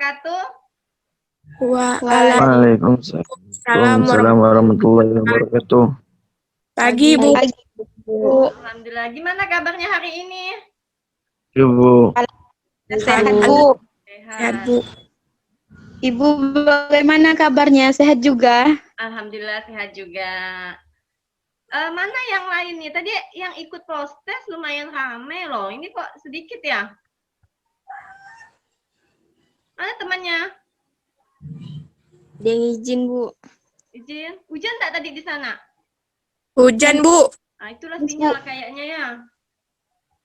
wabarakatuh. Waalaikumsalam warahmatullahi wabarakatuh. Pagi, Bu. Alhamdulillah. Gimana kabarnya hari ini? Ibu, Sehat, Bu. Sehat. Bu. Ibu bagaimana kabarnya? Sehat juga? Alhamdulillah sehat juga. Mana yang lain nih? Tadi yang ikut proses lumayan rame loh. Ini kok sedikit ya? Mana temannya? Dia yang izin, Bu. Izin. Hujan tak tadi di sana? Hujan, Bu. Nah, itulah sinyal kayaknya ya.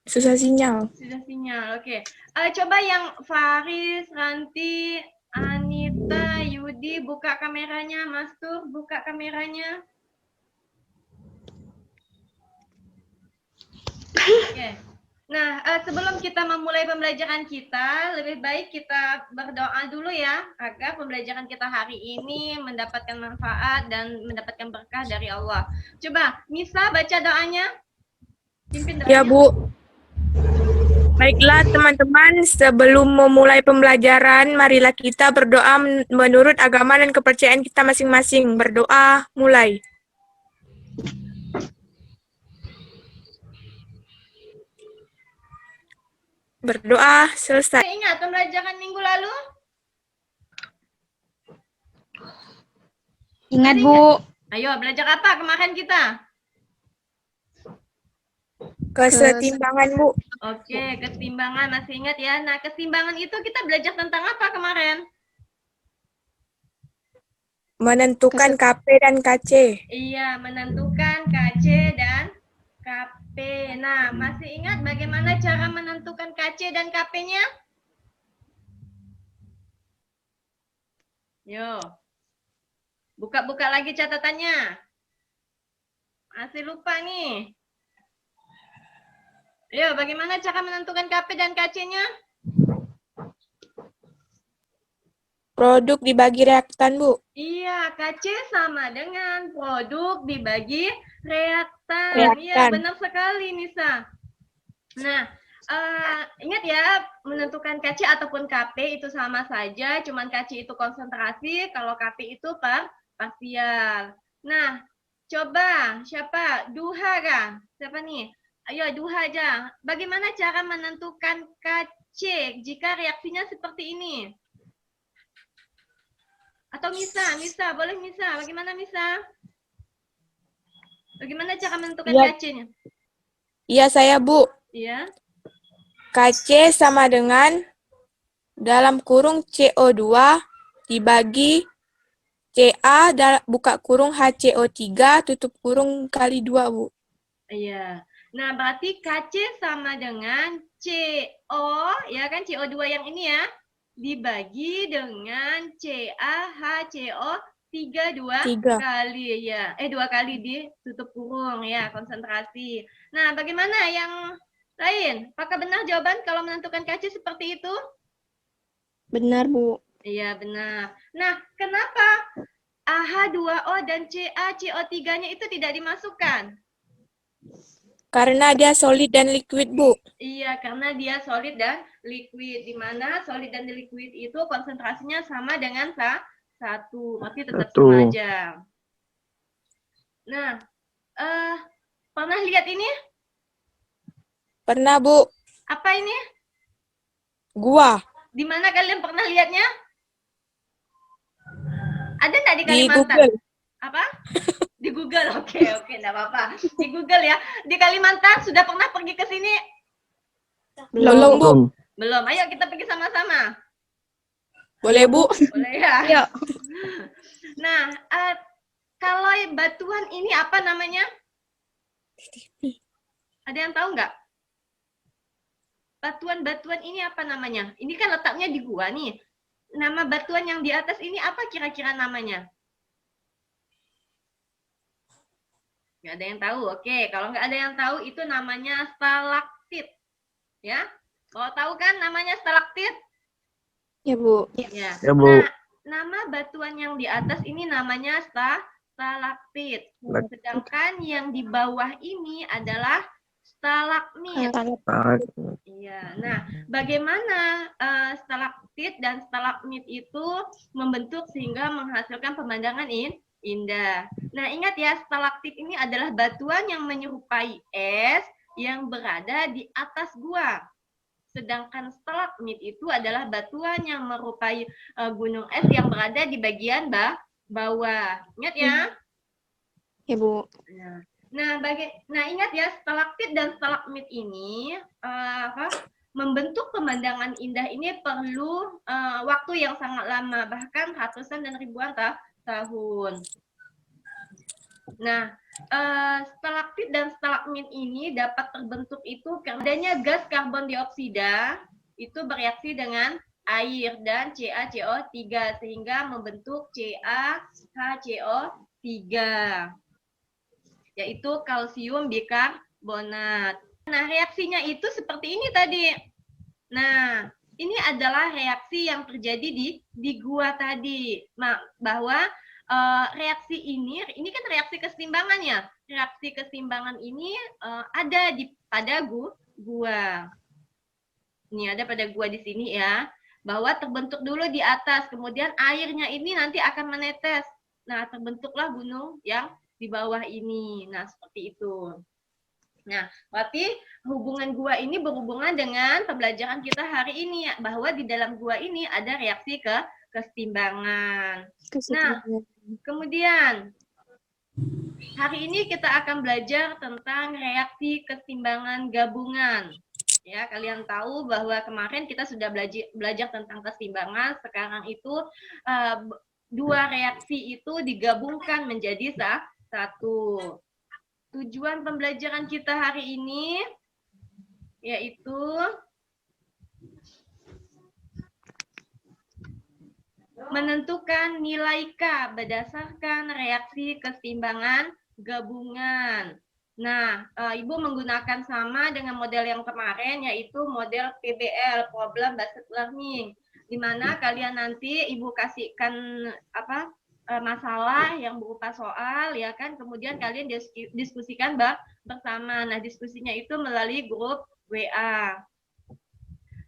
Susah sinyal. Sudah sinyal. Oke. Coba yang Faris, Ranti, Anita, Yudi buka kameranya. Mas Tur buka kameranya. Oke. Nah, sebelum kita memulai pembelajaran kita, lebih baik kita berdoa dulu ya, agar pembelajaran kita hari ini mendapatkan manfaat dan mendapatkan berkah dari Allah. Coba, Nisa baca doanya. Pimpin doanya. Ya, Bu. Baiklah, teman-teman. Sebelum memulai pembelajaran, marilah kita berdoa menurut agama dan kepercayaan kita masing-masing. Berdoa, mulai. Berdoa, selesai. Ingat pembelajaran minggu lalu? Ingat, Bu. Ayo, belajar apa kemarin kita? Kesetimbangan, Bu. Oke, keseimbangan. Masih ingat ya? Nah, keseimbangan itu kita belajar tentang apa kemarin? Menentukan KP dan KC. Iya, menentukan KC dan KP. Nah, masih ingat bagaimana cara menentukan KC dan KP-nya? Yo. Buka-buka lagi catatannya. Masih lupa nih. Yo, bagaimana cara menentukan KP dan KC-nya? Produk dibagi reaktan, Bu. Iya, KC sama dengan produk dibagi reaktan. Reaktan. Iya, benar sekali, Nisa. Nah, ingat ya, menentukan KC ataupun KP itu sama saja, cuman KC itu konsentrasi, kalau KP itu parsial. Nah, coba, siapa? Duha kah? Siapa nih? Ayo, Duha aja. Bagaimana cara menentukan KC jika reaksinya seperti ini? Atau Misa, boleh Misa. Bagaimana Misa? Bagaimana cara menentukan Ya. KC-nya? Iya, saya, Bu. Iya. KC sama dengan dalam kurung CO2 dibagi CA buka kurung HCO3 tutup kurung kali 2, Bu. Iya. Nah, berarti KC sama dengan CO, ya kan CO2 yang ini ya, dibagi dengan CaHCO3 dua kali ya. 2 kali ditutup kurung ya, konsentrasi. Nah, bagaimana yang lain? Apakah benar jawaban kalau menentukan KC seperti itu? Benar, Bu. Iya, benar. Nah, kenapa AH2O dan CaCO3-nya itu tidak dimasukkan? Karena dia solid dan liquid, Bu. Iya, karena dia solid dan liquid. Di mana solid dan liquid itu konsentrasinya sama dengan satu. Berarti tetap sama aja. Nah, pernah lihat ini? Pernah, Bu. Apa ini? Gua. Di mana kalian pernah lihatnya? Ada nggak di Di Kalimantan? Google. Apa? Di Google, oke, enggak apa-apa. Di Google ya. Di Kalimantan sudah pernah pergi ke sini? Belum, Bu. Belum. Ayo kita pergi sama-sama. Boleh, Bu? Boleh ya? Ayo. Nah, kalau batuan ini apa namanya? Ada yang tahu nggak? Batuan-batuan ini apa namanya? Ini kan letaknya di gua nih. Nama batuan yang di atas ini apa kira-kira namanya? Nggak ada yang tahu. Oke, kalau nggak ada yang tahu itu namanya stalaktit. Ya, kalau tahu kan namanya stalaktit? Ya, Bu. Ya. Ya, Bu. Nah, nama batuan yang di atas ini namanya stalaktit. Sedangkan yang di bawah ini adalah stalagmit. Ah, Iya. Nah, bagaimana stalaktit dan stalagmit itu membentuk sehingga menghasilkan pemandangan indah. Nah, ingat ya, stalaktit ini adalah batuan yang menyerupai es yang berada di atas gua. Sedangkan stalagmit itu adalah batuan yang merupai gunung es yang berada di bagian bawah. Ingat ya? Ya, Bu. Nah, ingat ya, stalaktit dan stalagmit ini membentuk pemandangan indah ini perlu waktu yang sangat lama, bahkan ratusan dan ribuan tahun. Nah, stalaktit dan stalagmit ini dapat terbentuk itu karena adanya gas karbon dioksida itu bereaksi dengan air dan CaCO3 sehingga membentuk CaHCO3, yaitu kalsium bikarbonat. Nah, reaksinya itu seperti ini tadi. Nah, ini adalah reaksi yang terjadi di gua tadi. Nah, bahwa reaksi ini kan reaksi keseimbangan ya. Reaksi keseimbangan ini ada pada gua. Ini ada pada gua di sini ya. Bahwa terbentuk dulu di atas, kemudian airnya ini nanti akan menetes. Nah, terbentuklah gunung yang di bawah ini. Nah, seperti itu. Nah, berarti hubungan gua ini berhubungan dengan pembelajaran kita hari ini ya, bahwa di dalam gua ini ada reaksi keseimbangan. Nah, kemudian hari ini kita akan belajar tentang reaksi keseimbangan gabungan. Ya, kalian tahu bahwa kemarin kita sudah belajar tentang keseimbangan, sekarang itu dua reaksi itu digabungkan menjadi satu. Tujuan pembelajaran kita hari ini yaitu menentukan nilai K berdasarkan reaksi keseimbangan gabungan. Nah, Ibu menggunakan sama dengan model yang kemarin, yaitu model PBL, Problem Based Learning, di mana kalian nanti Ibu kasihkan masalah yang berupa soal, ya kan, kemudian kalian diskusikan bersama. Nah, diskusinya itu melalui grup WA.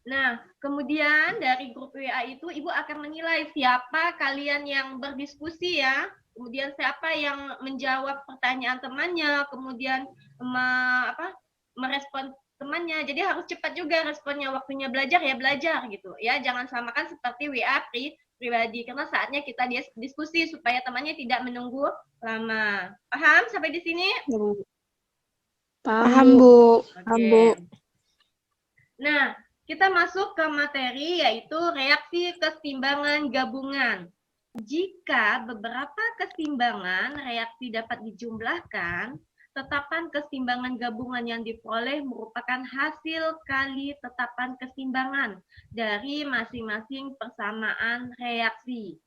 Nah, kemudian dari grup WA itu Ibu akan menilai siapa kalian yang berdiskusi ya, kemudian siapa yang menjawab pertanyaan temannya, kemudian merespon temannya. Jadi harus cepat juga responnya, waktunya belajar ya belajar gitu ya. Jangan samakan seperti WA pribadi, karena saatnya kita diskusi supaya temannya tidak menunggu lama. Paham sampai di sini? Ya, Bu. Paham, Bu. Oke. Nah, kita masuk ke materi yaitu reaksi keseimbangan gabungan. Jika beberapa keseimbangan reaksi dapat dijumlahkan, tetapan keseimbangan gabungan yang diperoleh merupakan hasil kali tetapan keseimbangan dari masing-masing persamaan reaksi.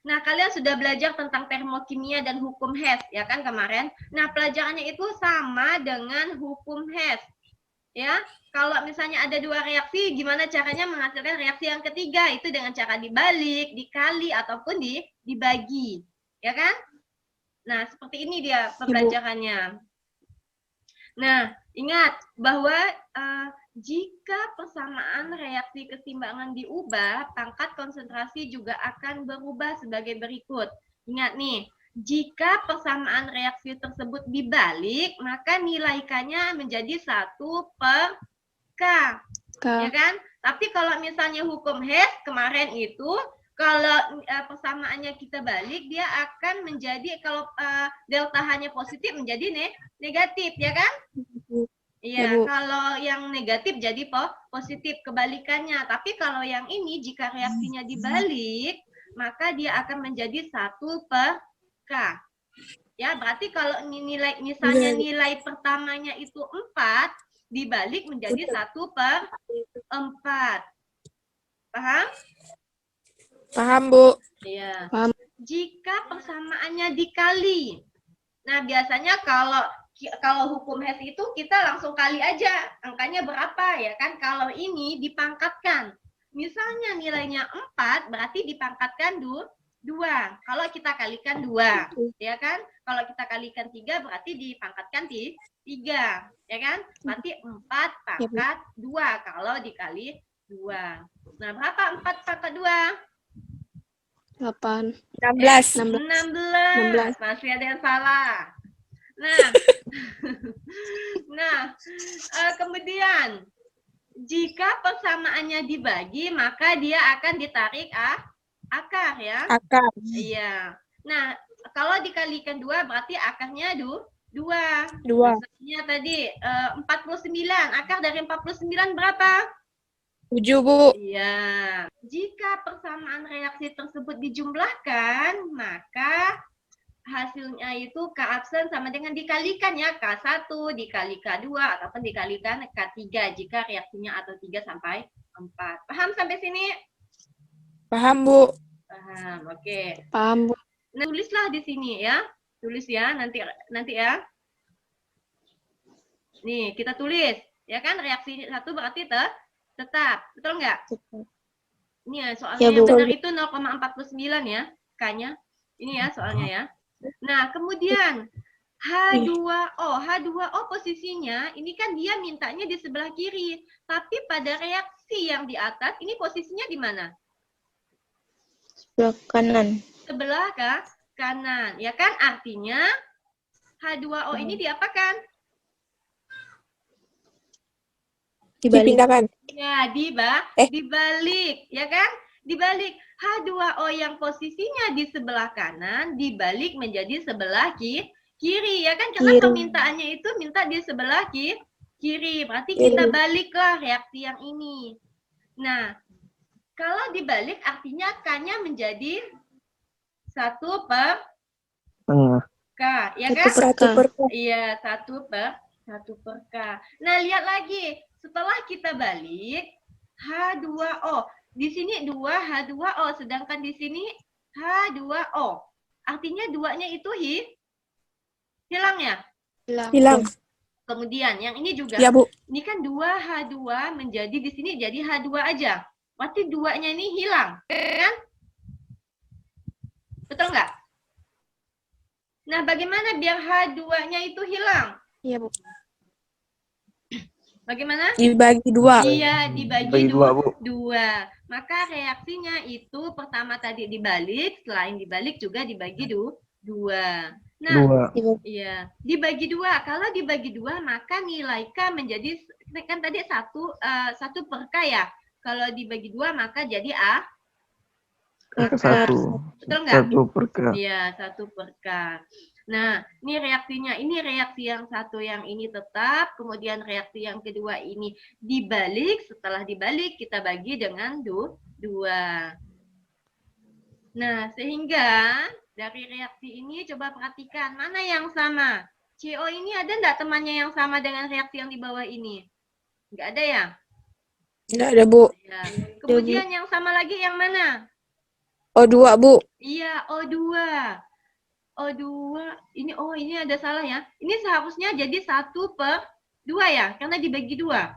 Nah, kalian sudah belajar tentang termokimia dan hukum Hess, ya kan kemarin? Nah, pelajarannya itu sama dengan hukum Hess. Ya, kalau misalnya ada dua reaksi, gimana caranya menghasilkan reaksi yang ketiga? Itu dengan cara dibalik, dikali, ataupun dibagi. Ya kan? Nah, seperti ini dia pembelajarannya. Nah, ingat bahwa jika persamaan reaksi keseimbangan diubah, pangkat konsentrasi juga akan berubah sebagai berikut. Ingat nih, jika persamaan reaksi tersebut dibalik, maka nilai K-nya menjadi 1/K. Ya kan? Tapi kalau misalnya hukum Hess kemarin itu, kalau persamaannya kita balik, dia akan menjadi, kalau delta H-nya positif menjadi negatif, ya kan? Iya, kalau yang negatif jadi positif, kebalikannya. Tapi kalau yang ini, jika reaksinya dibalik, maka dia akan menjadi 1/K. Ya, berarti kalau nilai, misalnya nilai pertamanya itu 4, dibalik menjadi 1/4. Paham? Paham, Bu. Iya. Paham. Jika persamaannya dikali. Nah, biasanya kalau hukum Hess itu kita langsung kali aja angkanya berapa ya kan. Kalau ini dipangkatkan. Misalnya nilainya 4 berarti dipangkatkan 2. Kalau kita kalikan 2, ya kan? Kalau kita kalikan 3 berarti dipangkatkan 3, ya kan? Berarti 4 pangkat 2 kalau dikali 2. Nah, berapa 4 pangkat 2? 8. 16. 16. Masih ada yang salah. Nah, kemudian jika persamaannya dibagi, maka dia akan ditarik akar ya. Akar. Iya. Nah, kalau dikalikan 2 berarti akarnya 2. 2. Misalnya tadi 49. Akar dari 49 berapa? 7, Bu. Iya. Jika persamaan reaksi tersebut dijumlahkan, maka hasilnya itu K absen sama dengan dikalikan ya. K1 dikali K2 ataupun dikalikan K3 jika reaksinya atau 3 sampai 4. Paham sampai sini? Paham, Bu. Paham. Oke. Paham, Bu. Nah, tulislah di sini ya. Tulis ya nanti ya. Nih, kita tulis. Ya kan reaksi 1 berarti tetap. Betul nggak? Ini ya soalnya Ya, yang Bu. benar itu 0,49 ya. K-nya. Ini ya soalnya ya. Nah, kemudian H2O. H2O posisinya, ini kan dia mintanya di sebelah kiri. Tapi pada reaksi yang di atas, ini posisinya di mana? Sebelah kanan. Sebelah kanan. Ya kan? Artinya H2O ini diapakan? Dibalik. Dipindahkan. Ya, dibalik. Ya kan? Dibalik. H2O yang posisinya di sebelah kanan dibalik menjadi sebelah kiri. Ya kan? Karena Kiri. permintaannya itu minta di sebelah kiri. Berarti kita baliklah reaksi yang ini. Nah, kalau dibalik artinya K-nya menjadi 1 per Tengah. K. Ya kan? 1 per K. Iya, 1 per K. Nah, lihat lagi. Setelah kita balik, H2O. Di sini 2 H2O, sedangkan di sini H2O. Artinya 2-nya itu hilang ya? Hilang. Kemudian yang ini juga. Ya, Bu. Ini kan 2 H2 menjadi di sini jadi H2 aja. Berarti 2-nya ini hilang. Kan? Betul nggak? Nah, bagaimana biar H2-nya itu hilang? Iya, Bu. Bagaimana? Dibagi 2. Iya, dibagi Bagi 2, Bu. 2. Maka reaksinya itu pertama tadi dibalik, selain dibalik juga dibagi 2. Nah, 2. iya, dibagi 2. Kalau dibagi 2 maka nilai K menjadi kan tadi 1 per K ya. Kalau dibagi 2 maka jadi K1. Betul nggak? 1 per K. Iya, 1 per K. Nah, ini reaksinya. Ini reaksi yang satu yang ini tetap, kemudian reaksi yang kedua ini dibalik. Setelah dibalik, kita bagi dengan 2. Nah, sehingga dari reaksi ini coba perhatikan mana yang sama. CO ini ada nggak temannya yang sama dengan reaksi yang di bawah ini? Nggak ada ya? Nggak ada, Bu. Ya. Kemudian yang sama lagi yang mana? O2, Bu. Iya, O2. O2. Ini ada salah ya. Ini seharusnya jadi 1 per 2 ya, karena dibagi 2.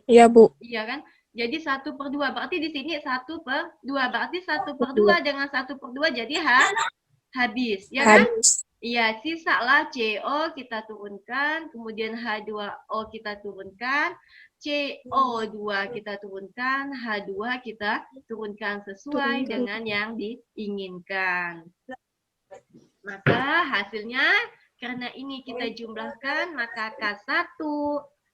Iya, Bu. Iya kan? Jadi 1 per 2. Berarti di sini 1 per 2. Berarti 1 per 2 dengan 1 per 2 jadi habis. Ya kan? Habis. Iya, sisalah CO kita turunkan, kemudian H2O kita turunkan, CO2 kita turunkan, H2 kita turunkan sesuai dengan yang diinginkan. Maka hasilnya karena ini kita jumlahkan, maka K1,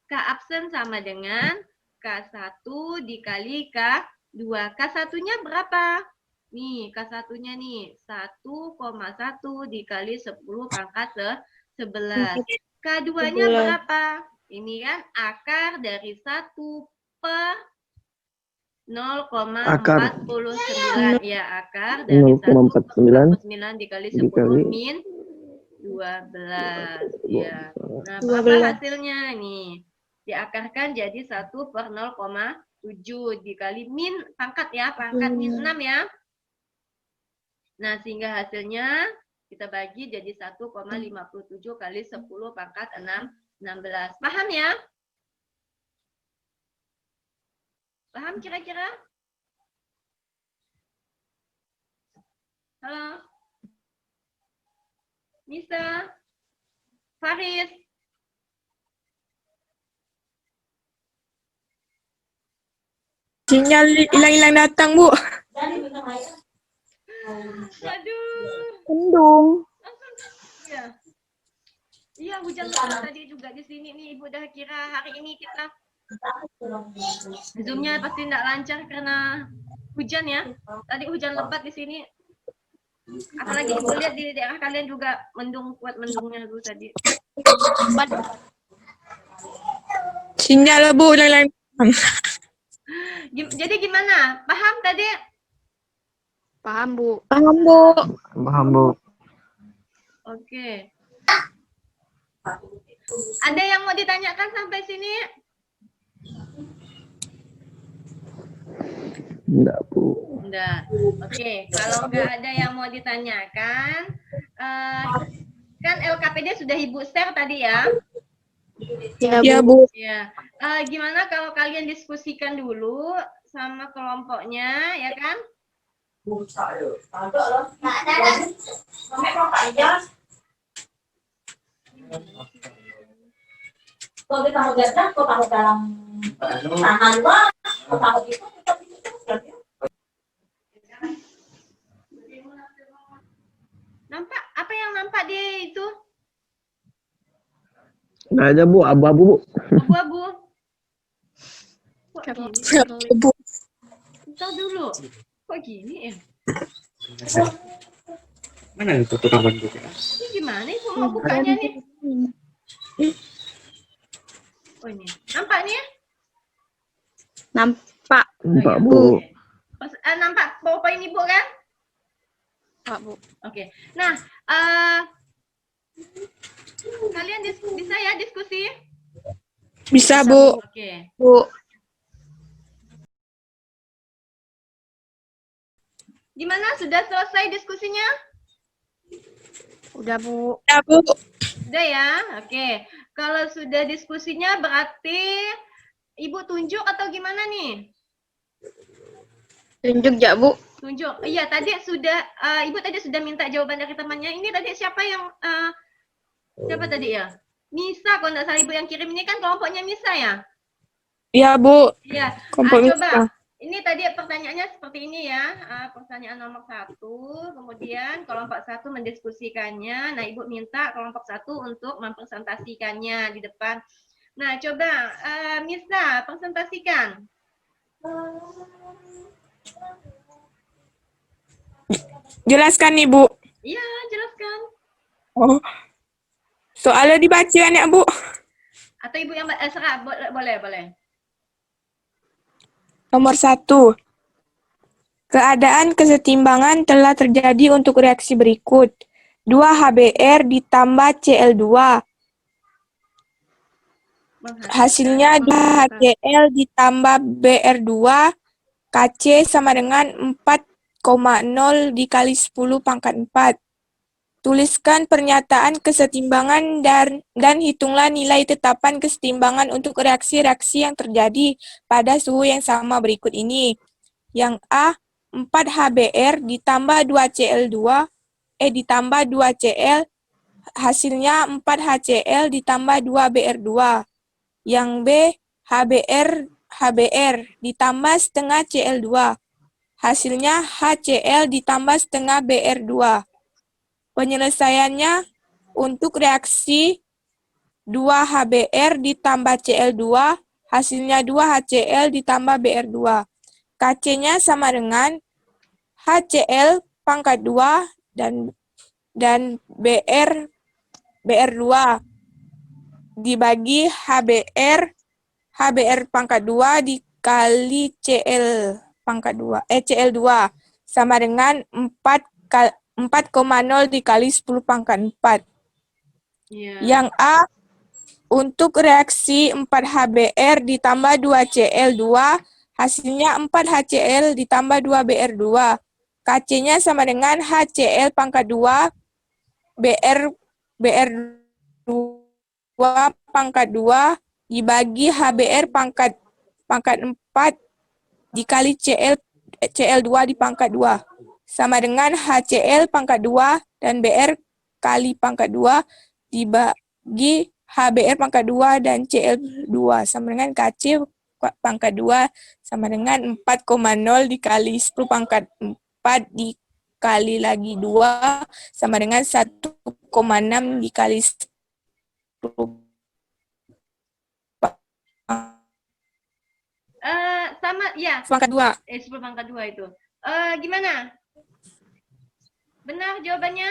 K absen sama dengan K1 dikali K2. K1-nya berapa? Nih, K1-nya nih, 1,1 dikali 10 pangkat 11. K2-nya berapa? Ini kan akar dari 1 per 0,49. Ya, akar dari 1,49 dikali 10 min 12. Ya. Nah, berapa hasilnya nih? Diakarkan jadi 1 per 0,7 dikali min pangkat ya, pangkat min 6 ya. Nah, sehingga hasilnya kita bagi jadi 1,57 kali 10 pangkat 16. Paham ya? Paham kira-kira? Halo. Nisa. Faris. Sinyal hilang-hilang datang, Bu. Aduh. Kendung. Iya. Iya, hujan lebat tadi juga di sini nih. Ibu udah kira hari ini kita Zoom-nya pasti nggak lancar karena hujan ya. Tadi hujan lebat di sini. Apalagi ibu lihat di daerah kalian juga mendung, kuat mendungnya dulu tadi. Sinyal, Bu, hilang-hilang. Jadi gimana? Paham tadi? Paham, Bu. Paham, Bu. Paham, Bu. Oke. Ada yang mau ditanyakan sampai sini? Enggak, Bu. Enggak. Oke, kalau nggak ada yang mau ditanyakan, kan LKPD sudah Ibu share tadi ya? Ya, Bu. Ya. Gimana kalau kalian diskusikan dulu sama kelompoknya, ya kan? Kalau kita mau gajah, kok taruh dalam tangan luar, kok taruh itu, Nampak? Apa yang nampak dia itu? Nggak ada, Bu. Abu-abu, Bu. Abu-abu. Kok gini? Bu. Bentar dulu. Kok gini ya? Mana itu tukang bantu? Ini gimana ibu mau bukanya nih? Oh ini. Nampak nih ya? Nampak, Nampak, Oh, Bu. iya. Nampak PowerPoint ibu kan? Pak, Bu. Oke. Nah, kalian bisa ya diskusi? Bisa, Bu. Oke. Bu. Gimana? Sudah selesai diskusinya? Udah, Bu. Ya, Bu. Sudah ya? Oke. Kalau sudah diskusinya berarti Ibu tunjuk atau gimana nih? Tunjuk ya, Bu. Tunjuk. Iya, tadi sudah Ibu tadi sudah minta jawaban dari temannya. Ini tadi siapa yang siapa tadi ya? Nisa, kalau nggak salah Ibu yang kirim ini kan kelompoknya Nisa ya? Ya, Bu. Iya. Kelompok Coba. Nisa. Ini tadi pertanyaannya seperti ini ya. Pertanyaan nomor 1, kemudian kelompok 1 mendiskusikannya. Nah, Ibu minta kelompok 1 untuk mempresentasikannya di depan. Nah, coba Nisa presentasikan. Jelaskan, Ibu. Iya, jelaskan. Oh. Soalnya dibaca ya, Bu. Atau Ibu yang serah, boleh. Nomor 1. Keadaan kesetimbangan telah terjadi untuk reaksi berikut. 2 HBr ditambah Cl2. Hasilnya 2 HCl ditambah Br2. Kc sama dengan 4,0 dikali 10 pangkat 4. Tuliskan pernyataan kesetimbangan dan hitunglah nilai tetapan kesetimbangan untuk reaksi-reaksi yang terjadi pada suhu yang sama berikut ini. Yang A, 4 HBr ditambah 2 Cl2, ditambah 2 Cl, hasilnya 4 HCl ditambah 2 Br2. Yang B, HBr ditambah setengah Cl2, hasilnya HCl ditambah setengah Br2. Penyelesaiannya untuk reaksi 2 HBr ditambah Cl2, hasilnya 2 HCl ditambah Br2. Kc-nya sama dengan HCl pangkat 2 dan Br2 dibagi HBr pangkat 2 dikali Cl pangkat 2, Cl2 sama dengan 4,0 dikali 10 pangkat 4. Iya. Yang A, untuk reaksi 4 HBr ditambah 2 Cl2, hasilnya 4 HCl ditambah 2 Br2. Kc-nya sama dengan HCl pangkat 2, Br2 pangkat 2 dibagi HBr pangkat 4 dikali Cl2 di pangkat 2. sama dengan HCl pangkat 2 dan BR kali pangkat 2 dibagi HBr pangkat 2 dan Cl2 sama dengan KC pangkat 2 sama dengan 4,0 dikali 10 pangkat 4 dikali lagi 2 sama dengan 1,6 dikali 10 sama ya. pangkat 2. 10 pangkat 2 itu. Gimana? Benar jawabannya?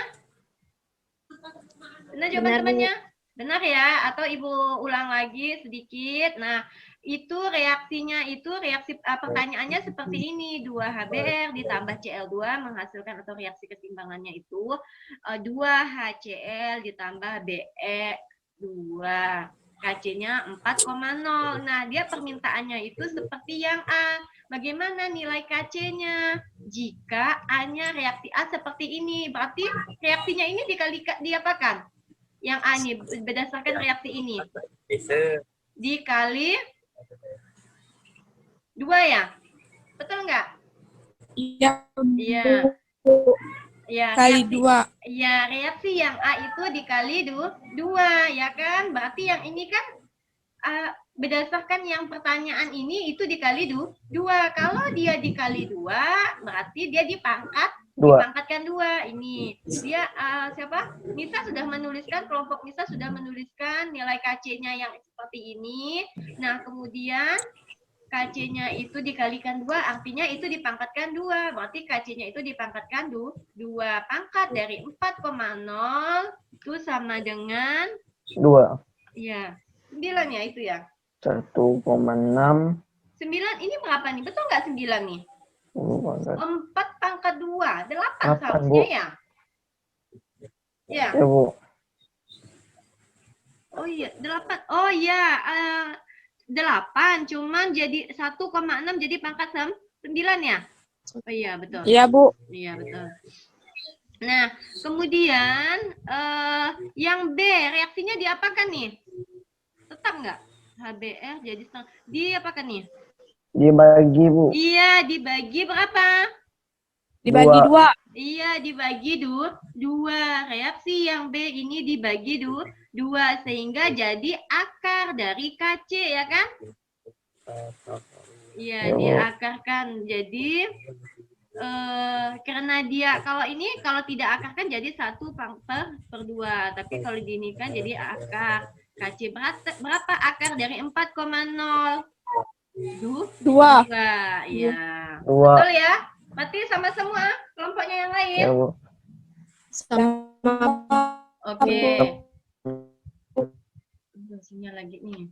Benar jawaban temannya? Benar ya? Atau Ibu ulang lagi sedikit. Nah, itu reaksinya reaksi pertanyaannya seperti ini. 2HBr ditambah Cl2 menghasilkan atau reaksi keseimbangannya itu 2HCl ditambah Be2. KC-nya 4,0. Nah, dia permintaannya itu seperti yang A. Bagaimana nilai KC-nya? Jika A-nya reaksi A seperti ini, berarti reaksinya ini diapakan? Yang A nih, berdasarkan reaksi ini. Dikali 2 ya? Betul nggak? Iya. Iya. Ya, Kali 2. Ya, reaksi yang A itu dikali 2, ya kan? Berarti yang ini kan berdasarkan yang pertanyaan ini itu dikali 2. Kalau dia dikali 2, berarti dia dipangkatkan 2. Ini dia siapa? Nisa sudah menuliskan, kelompok Nisa sudah menuliskan nilai KC-nya yang seperti ini. Nah, kemudian KC-nya itu dikalikan 2, artinya itu dipangkatkan 2. Berarti KC-nya itu dipangkatkan 2. Pangkat dari 4,0 itu sama dengan 2. ya, 9 ya itu ya. 1,6. 9 ini berapa nih? Betul nggak 9 nih? 4 pangkat 2, 8 8, seharusnya Bu. ya? Ya. Ya, Bu. Oh iya, 8. Oh iya, 8 cuman jadi 1,6 jadi pangkat 9 ya? Oh iya, betul. Iya, Bu. Iya, betul. Nah, kemudian yang B, reaksinya diapakan nih? Tetap nggak? HBr jadi diapakan nih? Dibagi, Bu. Iya, dibagi berapa? Dibagi 2. Iya, dibagi 2. Reaksi yang B ini dibagi 2 sehingga jadi akar dari KC ya kan? Iya, diakarkan. Jadi karena dia kalau tidak akarkan jadi 1/2. Tapi kalau diinikan jadi akar. KC berapa akar dari 4,0? 2. Iya. 2. Betul ya? Berarti sama semua kelompoknya yang lain. Ya, Bu. Sama. Oke. Sinyal lagi nih.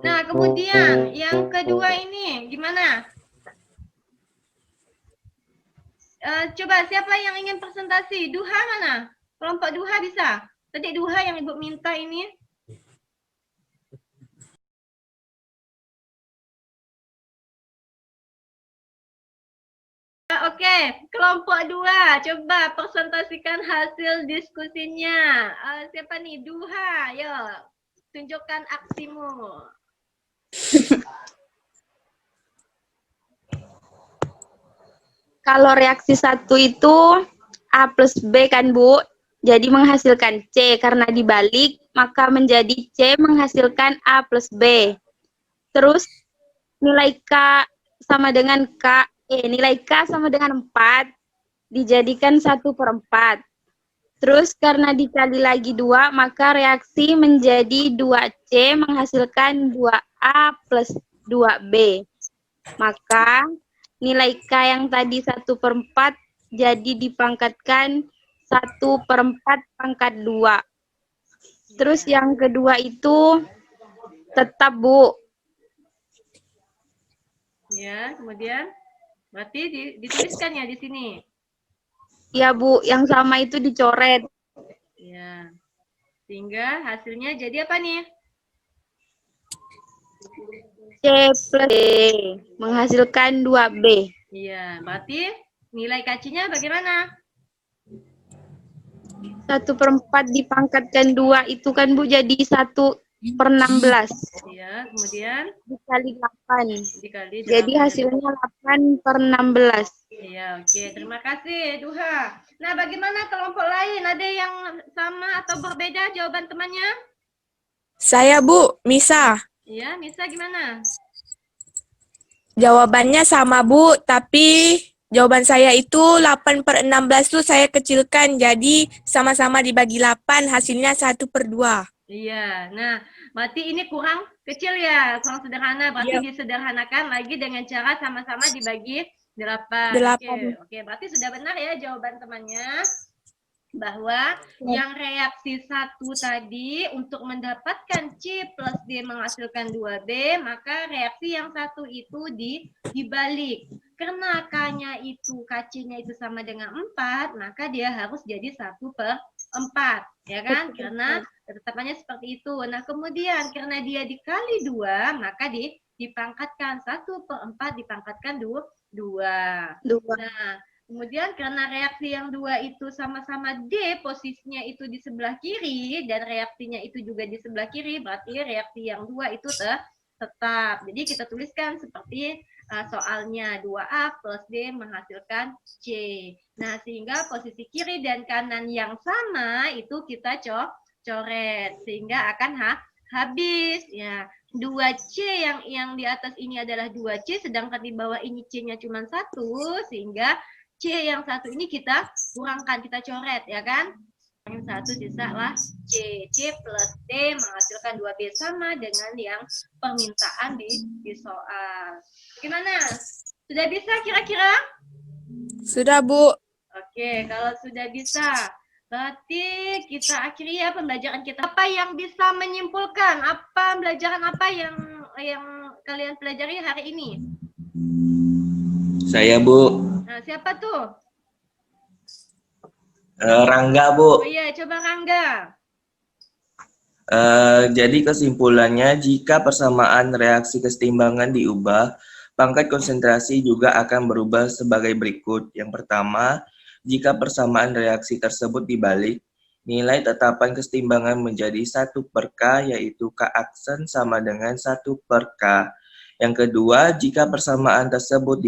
Nah, kemudian yang kedua ini gimana? Coba siapa yang ingin presentasi? Duha mana? Kelompok Duha bisa? Tadi Duha yang Ibu minta ini. Oke, kelompok 2. Coba presentasikan hasil diskusinya. Siapa nih? Duha, ayo. Tunjukkan aksimu. Kalau reaksi 1 itu A plus B kan, Bu? Jadi menghasilkan C. Karena dibalik, maka menjadi C menghasilkan A plus B. Terus nilai K sama dengan nilai K sama dengan 4, dijadikan 1/4. Terus karena dikali lagi 2, maka reaksi menjadi 2C menghasilkan 2A plus 2B. Maka nilai K yang tadi 1/4 jadi dipangkatkan 1/4 pangkat 2. Terus yang kedua itu tetap, Bu. Ya, kemudian berarti dituliskan ya di sini. Ya, Bu, yang sama itu dicoret. Ya. Sehingga hasilnya jadi apa nih? C plus D menghasilkan 2B. Iya, berarti nilai KC-nya bagaimana? 1/4 dipangkatkan 2 itu kan, Bu, jadi 1/16. Iya, kemudian Dikali 8. dikali 8. Jadi hasilnya 8/16. Iya, oke. Terima kasih, Duha. Nah, bagaimana kelompok lain? Ada yang sama atau berbeda jawaban temannya? Saya, Bu, Misa. Iya, Misa gimana? Jawabannya sama, Bu, tapi jawaban saya itu 8/16 tuh saya kecilkan, jadi sama-sama dibagi 8, hasilnya 1/2. Iya, nah berarti ini kurang kecil ya, kurang sederhana. Berarti Iya. disederhanakan lagi dengan cara sama-sama dibagi 8. Delapan. Oke, berarti sudah benar ya jawaban temannya. Bahwa yang reaksi 1 tadi untuk mendapatkan C plus D menghasilkan 2B, maka reaksi yang 1 itu dibalik. Karena K-nya itu, KC-nya itu sama dengan 4, maka dia harus jadi 1/4. Ya kan? Karena ketetapannya seperti itu. Nah, kemudian karena dia dikali 2, maka dipangkatkan 1/4 dipangkatkan 2. Nah, kemudian karena reaksi yang 2 itu sama-sama D, posisinya itu di sebelah kiri, dan reaksinya itu juga di sebelah kiri, berarti reaksi yang 2 itu tetap. Jadi kita tuliskan seperti soalnya 2A plus D menghasilkan C. Nah, sehingga posisi kiri dan kanan yang sama itu kita coret, sehingga akan habis. Ya, 2C yang di atas ini adalah 2C, sedangkan di bawah ini C-nya cuma 1, sehingga C yang 1 ini kita kurangkan, kita coret, ya kan? Yang 1 sisalah C. C plus D menghasilkan 2B sama dengan yang permintaan di soal. Gimana? Sudah bisa kira-kira? Sudah, Bu. Oke, kalau sudah bisa, berarti kita akhiri ya pembelajaran kita. Apa yang bisa menyimpulkan? Pembelajaran apa yang kalian pelajari hari ini? Saya, Bu. Nah, siapa tuh? Rangga, Oh Bu. iya, coba Rangga. Jadi kesimpulannya, jika persamaan reaksi kesetimbangan diubah, pangkat konsentrasi juga akan berubah sebagai berikut. Yang pertama, jika persamaan reaksi tersebut dibalik, nilai tetapan kesetimbangan menjadi 1/K, yaitu K aksen sama dengan 1/K. Yang kedua, jika persamaan tersebut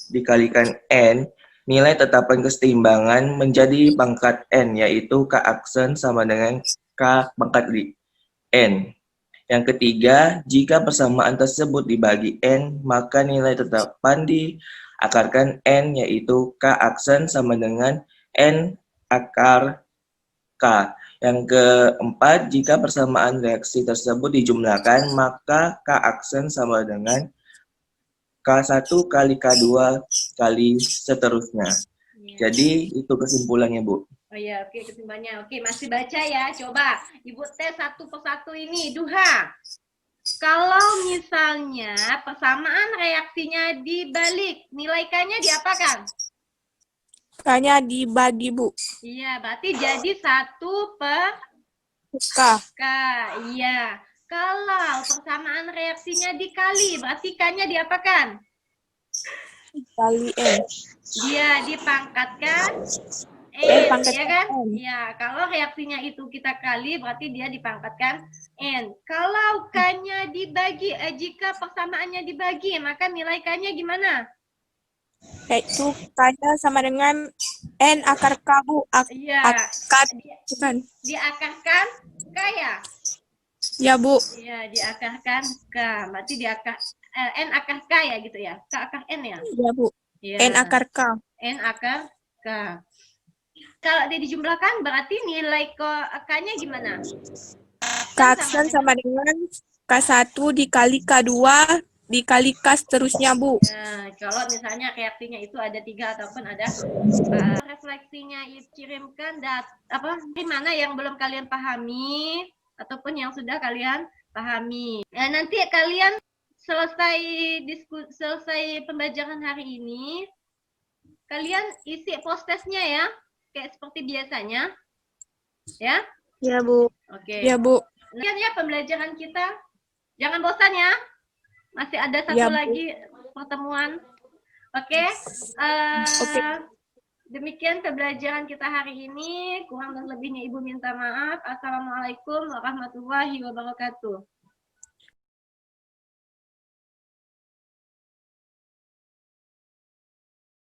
dikalikan N, nilai tetapan kesetimbangan menjadi pangkat N, yaitu K aksen sama dengan K pangkat N. Yang ketiga, jika persamaan tersebut dibagi N, maka nilai tetapan diakarkan N, yaitu K aksen sama dengan N akar K. Yang keempat, jika persamaan reaksi tersebut dijumlahkan, maka K aksen sama dengan K1 kali K2 kali seterusnya. Ya. Jadi itu kesimpulannya, Bu. Oh iya, oke, kesimpulannya. Oke, masih baca ya. Coba Ibu tes satu persatu ini. Duha, kalau misalnya persamaan reaksinya dibalik, nilai K-nya diapakan? K-nya dibagi, Bu. Iya, berarti jadi 1/K. K. Iya. Kalau persamaan reaksinya dikali, berarti K-nya diapakan? Kali N. Dia dipangkatkan pangkat ya kan? N. Ya, kalau reaksinya itu kita kali, berarti dia dipangkatkan N. Kalau K-nya dibagi, jika persamaannya dibagi, maka nilai K-nya gimana? Yaitu K-nya sama dengan N akar K, Bu. Iya, Akar, bukan. diakarkan K ya? Ya, Bu. Iya, diakarkan K. Berarti N akar K ya gitu ya? K akar N ya? Ya, Bu. Ya. N akar K. N akar K. Kalau dia dijumlahkan berarti nilai K-nya gimana? K aksen sama dengan K1 dikali K2 dikali K seterusnya, Bu. Nah, kalau misalnya reaksinya itu ada 3 ataupun ada refleksinya kirimkan di mana yang belum kalian pahami ataupun yang sudah kalian pahami. Nah, nanti kalian selesai pembelajaran hari ini, kalian isi post-testnya ya, kayak seperti biasanya. Ya? Ya, Bu. Oke. Ya, Bu. Sekian ya pembelajaran kita. Jangan bosan ya. Masih ada satu Ya, Bu. lagi pertemuan. Oke. Oke. Demikian pembelajaran kita hari ini. Kurang dan lebihnya Ibu minta maaf. Assalamualaikum warahmatullahi wabarakatuh.